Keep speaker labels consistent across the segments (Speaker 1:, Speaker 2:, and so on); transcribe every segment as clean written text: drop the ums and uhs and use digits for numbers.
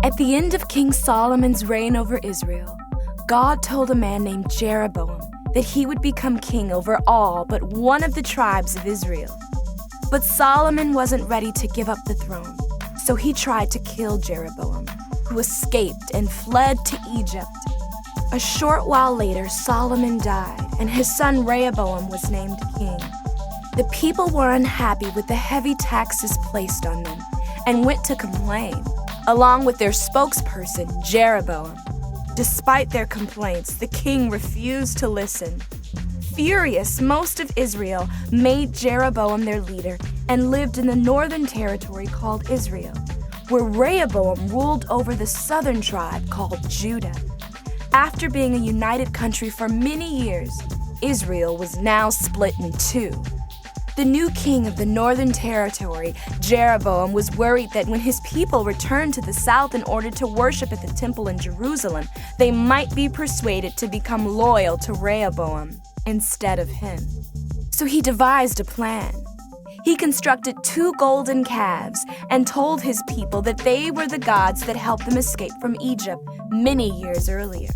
Speaker 1: At the end of King Solomon's reign over Israel, God told a man named Jeroboam that he would become king over all but one of the tribes of Israel. But Solomon wasn't ready to give up the throne, so he tried to kill Jeroboam, who escaped and fled to Egypt. A short while later, Solomon died, and his son Rehoboam was named king. The people were unhappy with the heavy taxes placed on them and went to complain, along with their spokesperson, Jeroboam. Despite their complaints, the king refused to listen. Furious, most of Israel made Jeroboam their leader and lived in the northern territory called Israel, where Rehoboam ruled over the southern tribe called Judah. After being a united country for many years, Israel was now split in two. The new king of the northern territory, Jeroboam, was worried that when his people returned to the south in order to worship at the temple in Jerusalem, they might be persuaded to become loyal to Rehoboam instead of him. So he devised a plan. He constructed 2 golden calves and told his people that they were the gods that helped them escape from Egypt many years earlier.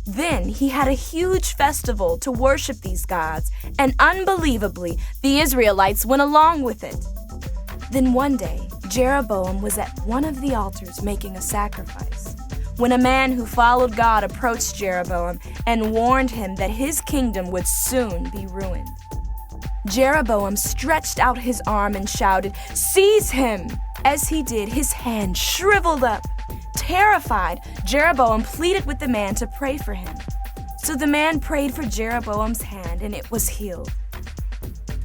Speaker 1: Then he had a huge festival to worship these gods, and unbelievably, the Israelites went along with it. Then one day, Jeroboam was at one of the altars making a sacrifice, when a man who followed God approached Jeroboam and warned him that his kingdom would soon be ruined. Jeroboam stretched out his arm and shouted, "Seize him!" As he did, his hand shriveled up. Terrified, Jeroboam pleaded with the man to pray for him. So the man prayed for Jeroboam's hand, and it was healed.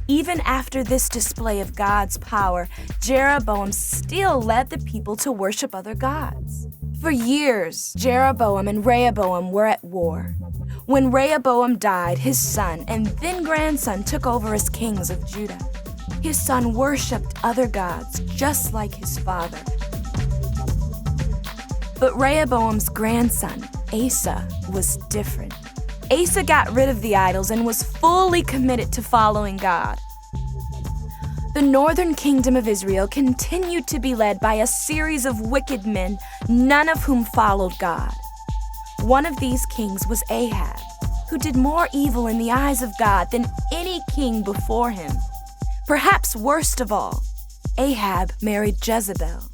Speaker 1: Even after this display of God's power, Jeroboam still led the people to worship other gods. For years, Jeroboam and Rehoboam were at war. When Rehoboam died, his son and then grandson took over as kings of Judah. His son worshipped other gods just like his father. But Rehoboam's grandson, Asa, was different. Asa got rid of the idols and was fully committed to following God. The northern kingdom of Israel continued to be led by a series of wicked men, none of whom followed God. One of these kings was Ahab, who did more evil in the eyes of God than any king before him. Perhaps worst of all, Ahab married Jezebel,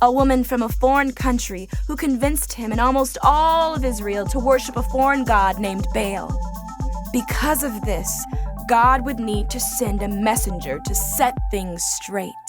Speaker 1: a woman from a foreign country who convinced him and almost all of Israel to worship a foreign god named Baal. Because of this, God would need to send a messenger to set things straight.